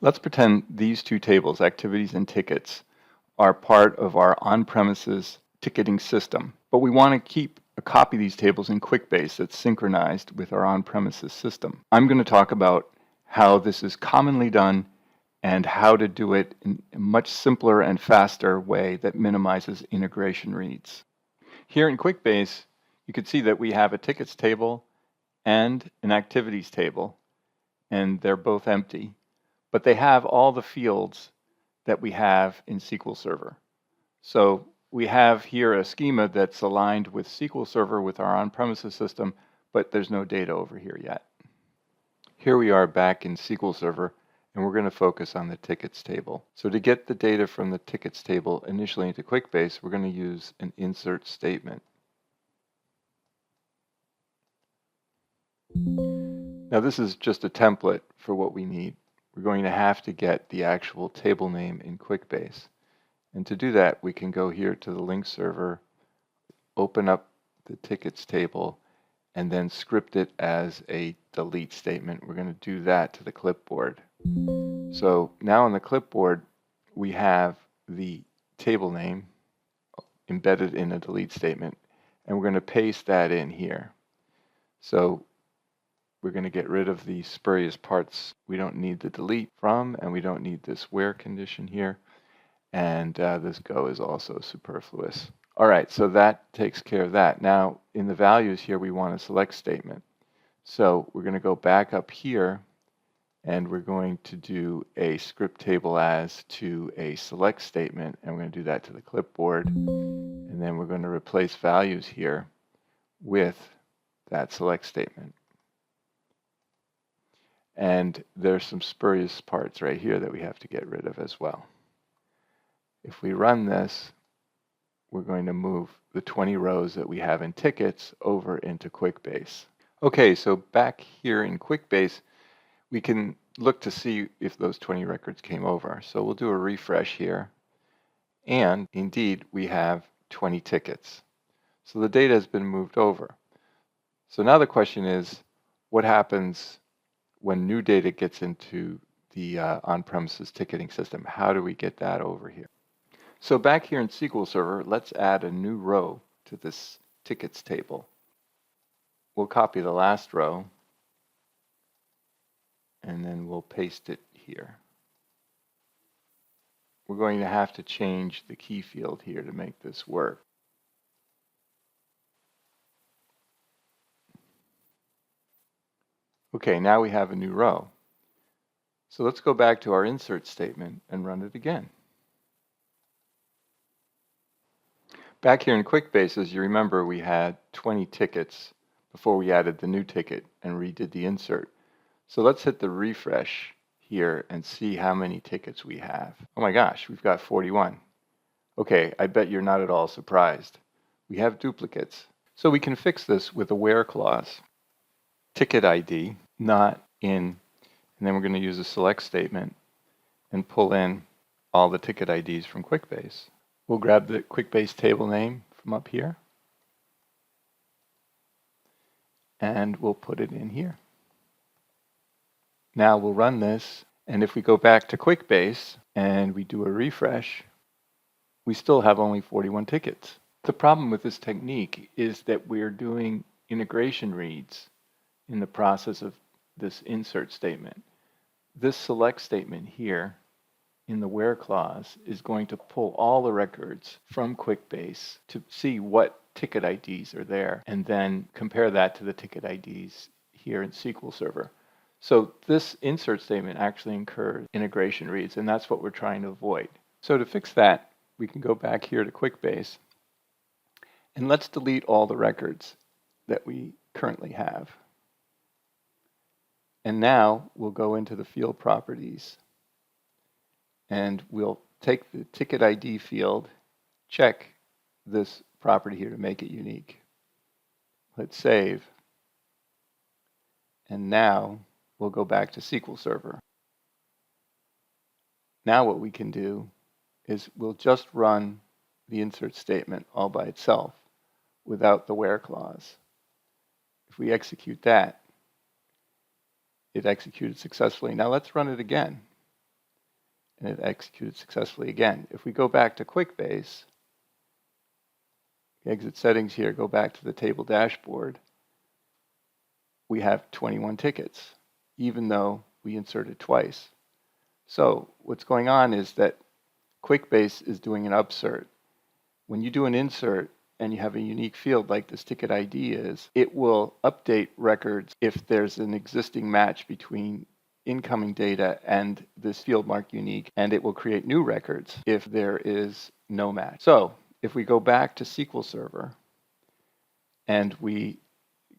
Let's pretend these two tables, activities and tickets, are part of our on-premises ticketing system, but we want to keep a copy of these tables in Quickbase that's synchronized with our on-premises system. I'm going to talk about how this is commonly done and how to do it in a much simpler and faster way that minimizes integration reads. Here in Quickbase, you can see that we have a tickets table and an activities table, and they're both empty, but they have all the fields that we have in SQL Server. So we have here a schema that's aligned with SQL Server with our on-premises system, but there's no data over here yet. Here we are back in SQL Server, and we're going to focus on the tickets table. So to get the data from the tickets table initially into Quickbase, we're going to use an insert statement. Now this is just a template for what we need. We're going to have to get the actual table name in Quickbase. And to do that, we can go here to the link server, open up the tickets table, and then script it as a delete statement. We're going to do that to the clipboard. So now on the clipboard, we have the table name embedded in a delete statement, and we're going to paste that in here. So we're going to get rid of the spurious parts we don't need the delete from, and we don't need this where condition here. And this go is also superfluous. All right, so that takes care of that. Now, in the values here, we want a select statement. So we're going to go back up here, and we're going to do a script table as to a select statement, and we're going to do that to the clipboard. And then we're going to replace values here with that select statement. And there's some spurious parts right here that we have to get rid of as well. If we run this, we're going to move the 20 rows that we have in tickets over into Quickbase. Okay, so back here in Quickbase, we can look to see if those 20 records came over. So we'll do a refresh here. And indeed, we have 20 tickets. So the data has been moved over. So now the question is, what happens when new data gets into the on-premises ticketing system? How do we get that over here? So back here in SQL Server, let's add a new row to this tickets table. We'll copy the last row, and then we'll paste it here. We're going to have to change the key field here to make this work. Okay, now we have a new row. So let's go back to our insert statement and run it again. Back here in Quickbase, as you remember, we had 20 tickets before we added the new ticket and redid the insert. So let's hit the refresh here and see how many tickets we have. Oh my gosh, we've got 41. Okay, I bet you're not at all surprised. We have duplicates. So we can fix this with a where clause. Ticket ID, not in, and then we're going to use a select statement and pull in all the ticket IDs from Quickbase. We'll grab the Quickbase table name from up here, and we'll put it in here. Now we'll run this, and if we go back to Quickbase and we do a refresh, we still have only 41 tickets. The problem with this technique is that we're doing integration reads in the process of this insert statement. This select statement here in the where clause is going to pull all the records from Quickbase to see what ticket IDs are there, and then compare that to the ticket IDs here in SQL Server. So this insert statement actually incurs integration reads, and that's what we're trying to avoid. So to fix that, we can go back here to Quickbase, and let's delete all the records that we currently have. And now we'll go into the field properties, and we'll take the ticket ID field, check this property here to make it unique. Let's save. And now we'll go back to SQL Server. Now what we can do is we'll just run the insert statement all by itself without the where clause. If we execute that, it executed successfully. Now let's run it again. and it executed successfully again. If we go back to Quickbase, exit settings here, go back to the table dashboard, we have 21 tickets, even though we inserted twice. So what's going on is that Quickbase is doing an upsert. When you do an insert and you have a unique field like this ticket ID is, it will update records if there's an existing match between incoming data and this field marked unique, and it will create new records if there is no match. So if we go back to SQL Server and we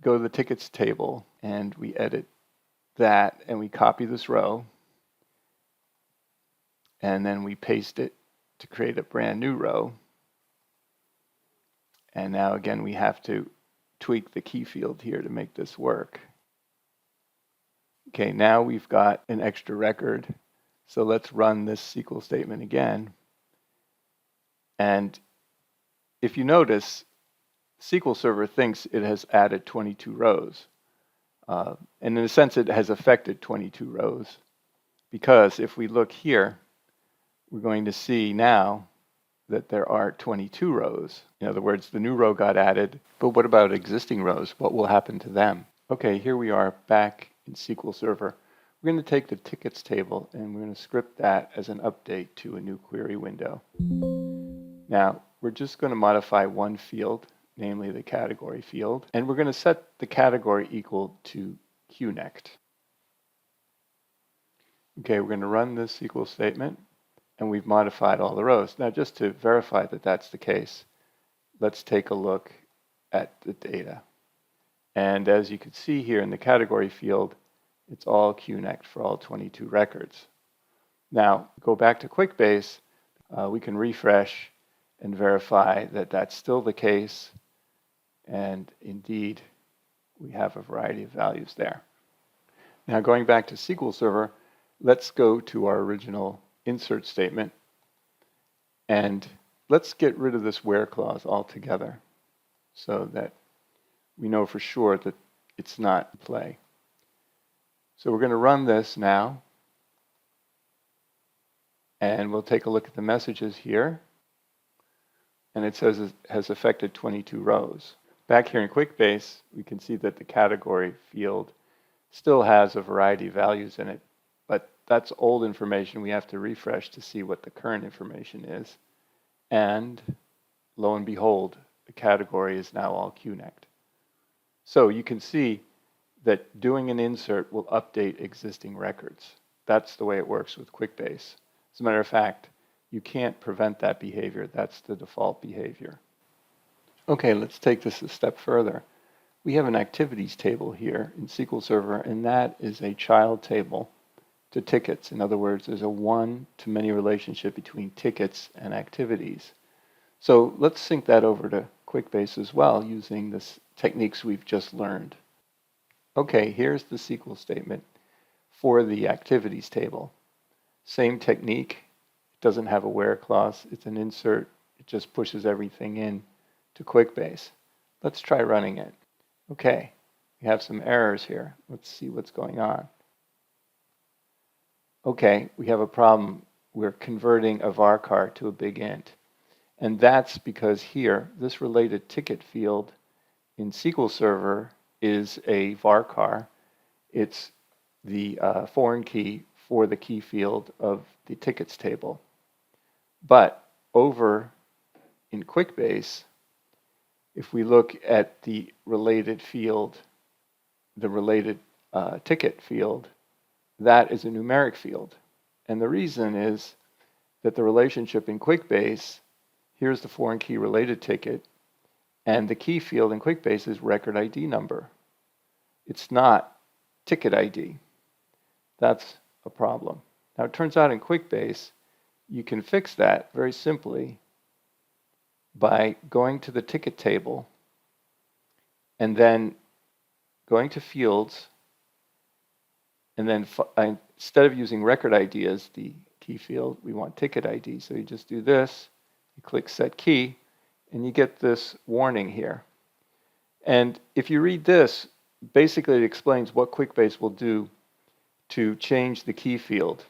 go to the tickets table and we edit that and we copy this row and then we paste it to create a brand new row. And now again, we have to tweak the key field here to make this work. Okay, now we've got an extra record. So let's run this SQL statement again. And if you notice, SQL Server thinks it has added 22 rows. And in a sense, it has affected 22 rows. Because if we look here, we're going to see now that there are 22 rows. In other words, the new row got added, but what about existing rows? What will happen to them? Okay, here we are back in SQL Server. We're going to take the tickets table and we're going to script that as an update to a new query window. Now, we're just going to modify one field, namely the category field, and we're going to set the category equal to QNext. Okay, we're going to run this SQL statement. And we've modified all the rows. Now, just to verify that that's the case, let's take a look at the data. And as you can see here in the category field, it's all QNext for all 22 records. Now, go back to Quickbase, we can refresh and verify that that's still the case. And indeed, we have a variety of values there. Now, going back to SQL Server, let's go to our original insert statement, and let's get rid of this where clause altogether so that we know for sure that it's not in play. So we're going to run this now, and we'll take a look at the messages here, and it says it has affected 22 rows. Back here in Quickbase, we can see that the category field still has a variety of values in it, but that's old information. We have to refresh to see what the current information is. And lo and behold, the category is now all QNext. So you can see that doing an insert will update existing records. That's the way it works with Quickbase. As a matter of fact, you can't prevent that behavior. That's the default behavior. Okay, let's take this a step further. We have an activities table here in SQL Server, and that is a child table to tickets. In other words, there's a one-to-many relationship between tickets and activities. So let's sync that over to Quickbase as well using the techniques we've just learned. Okay, here's the SQL statement for the activities table. Same technique. It doesn't have a where clause. It's an insert. It just pushes everything in to Quickbase. Let's try running it. Okay, we have some errors here. Let's see what's going on. Okay, we have a problem. We're converting a varchar to a big int. And that's because here, this related ticket field in SQL Server is a varchar. It's the foreign key for the key field of the tickets table. But over in Quickbase, if we look at the related field, the related ticket field, that is a numeric field. And the reason is that the relationship in Quickbase, here's the foreign key related ticket, and the key field in Quickbase is record ID number. It's not ticket ID. That's a problem. Now it turns out in Quickbase, you can fix that very simply by going to the ticket table and then going to fields, and then instead of using record ID as the key field, we want ticket ID. So you just do this, you click set key, and you get this warning here. And if you read this, basically it explains what Quickbase will do to change the key field.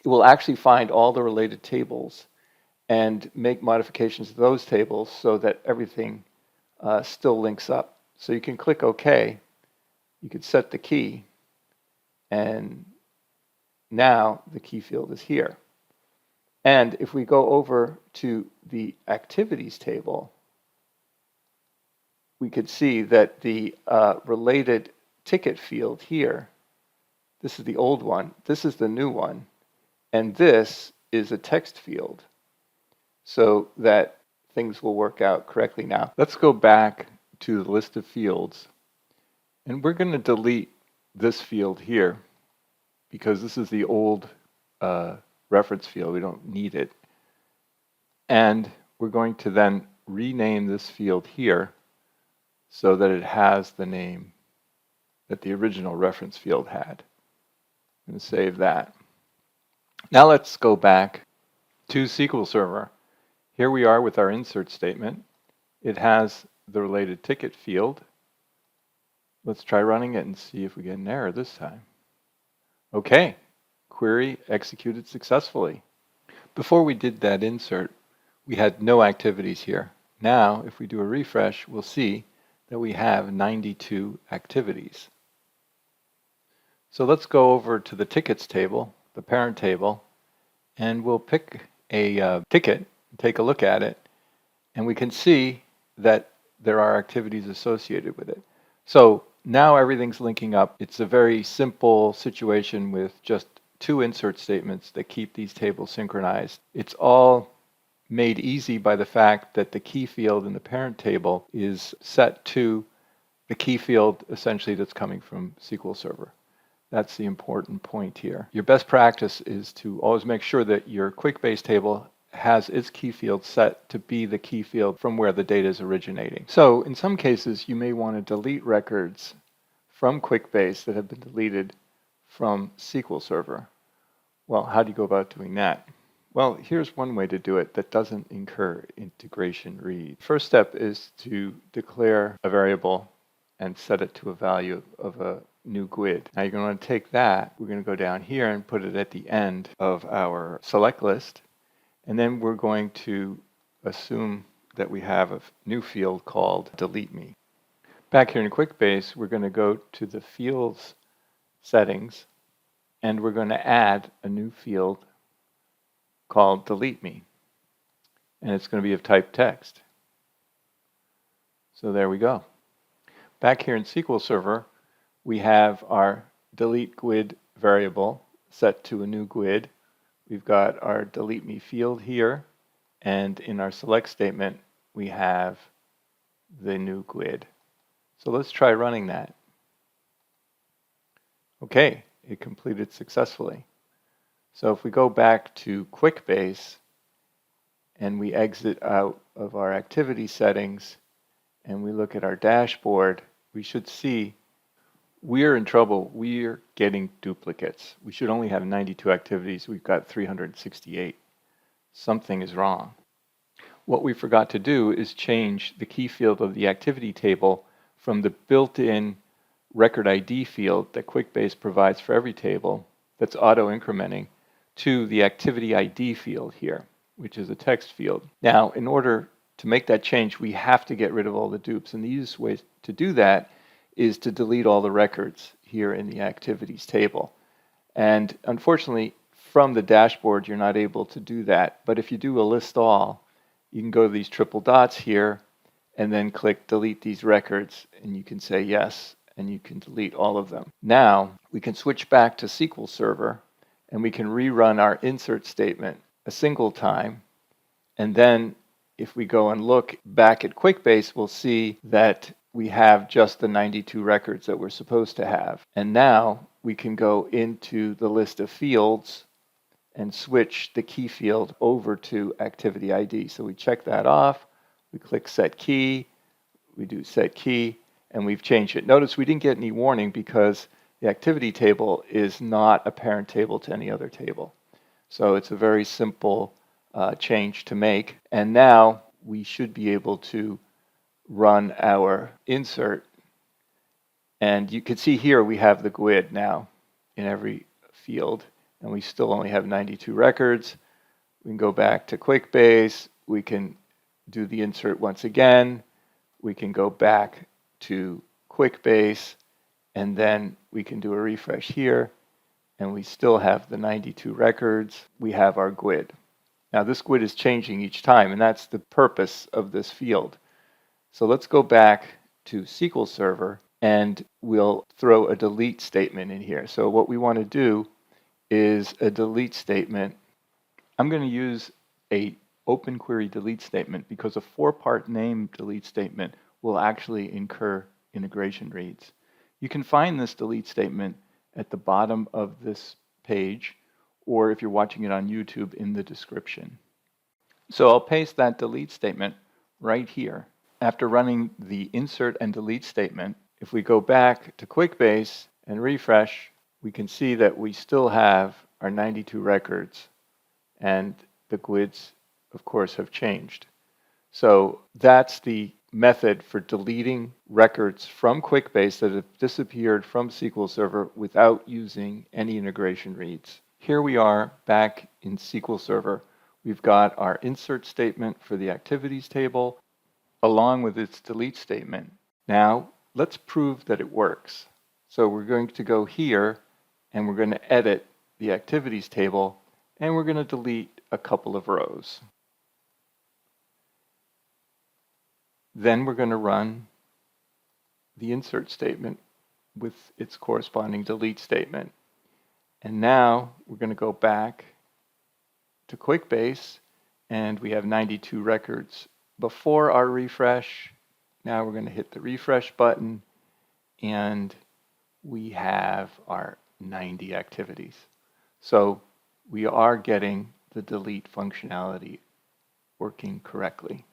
it will actually find all the related tables and make modifications to those tables so that everything still links up. So you can click OK, you can set the key, and now the key field is here. And if we go over to the activities table, we could see that the related ticket field here, this is the old one, this is the new one, and this is a text field, so that things will work out correctly now. Let's go back to the list of fields, and we're going to delete this field here because this is the old reference field. We don't need it. And we're going to then rename this field here so that it has the name that the original reference field had. I'm going to save that. Now let's go back to SQL Server. Here we are with our insert statement. It has the related ticket field. Let's try running it and see if we get an error this time. Okay, query executed successfully. Before we did that insert, we had no activities here. Now, if we do a refresh, we'll see that we have 92 activities. So let's go over to the tickets table, the parent table, and we'll pick a ticket, take a look at it, and we can see that there are activities associated with it. So now everything's linking up. It's a very simple situation with just two insert statements that keep these tables synchronized. It's all made easy by the fact that the key field in the parent table is set to the key field essentially that's coming from SQL Server. That's the important point here. Your best practice is to always make sure that your Quickbase table has its key field set to be the key field from where the data is originating. So in some cases, you may want to delete records from Quickbase that have been deleted from SQL Server. Well, how do you go about doing that? Well, here's one way to do it that doesn't incur integration read. First step is to declare a variable and set it to a value of a new GUID. Now you're going to want to take that, we're going to go down here and put it at the end of our select list, and then we're going to assume that we have a new field called delete me. Back here in Quickbase, we're going to go to the fields settings, and we're going to add a new field called delete me, and it's going to be of type text. So there we go. Back here in SQL Server, we have our delete GUID variable set to a new GUID. We've got our delete me field here, and in our select statement, we have the new GUID. So let's try running that. Okay, it completed successfully. So if we go back to Quickbase and we exit out of our activity settings and we look at our dashboard, we should see we're in trouble. We're getting duplicates. We should only have 92 activities. We've got 368. Something is wrong. What we forgot to do is change the key field of the activity table from the built-in record ID field that Quickbase provides for every table that's auto-incrementing to the activity ID field here, which is a text field. Now, in order to make that change, we have to get rid of all the dupes. And the easiest way to do that is to delete all the records here in the activities table. And unfortunately, from the dashboard, you're not able to do that. But if you do a list all, you can go to these triple dots here and then click delete these records, and you can say yes, and you can delete all of them. Now, we can switch back to SQL Server, and we can rerun our insert statement a single time. And then if we go and look back at Quickbase, we'll see that we have just the 92 records that we're supposed to have. And now we can go into the list of fields and switch the key field over to activity ID. So we check that off, we click set key, we do set key, and we've changed it. Notice we didn't get any warning because the activity table is not a parent table to any other table. So it's a very simple change to make. And now we should be able to run our insert. And you can see here we have the GUID now in every field. and we still only have 92 records. We can go back to Quickbase. We can do the insert once again. We can go back to Quickbase, and then we can do a refresh here, and we still have the 92 records. We have our GUID. Now this GUID is changing each time, and that's the purpose of this field. So let's go back to SQL Server, and we'll throw a delete statement in here. So what we want to do is a delete statement. I'm going to use a open query delete statement because a 4-part name delete statement will actually incur integration reads. You can find this delete statement at the bottom of this page, or if you're watching it on YouTube, in the description. So I'll paste that delete statement right here. After running the insert and delete statement, if we go back to Quickbase and refresh, we can see that we still have our 92 records, and the GUIDs, of course, have changed. So that's the method for deleting records from Quickbase that have disappeared from SQL Server without using any integration reads. Here we are back in SQL Server. We've got our insert statement for the activities table along with its delete statement. Now let's prove that it works. So we're going to go here and we're going to edit the activities table, and we're going to delete a couple of rows. Then we're going to run the insert statement with its corresponding delete statement. And now we're going to go back to Quickbase, and we have 92 records before our refresh. Now we're going to hit the refresh button, and we have our 90 activities. So we are getting the delete functionality working correctly.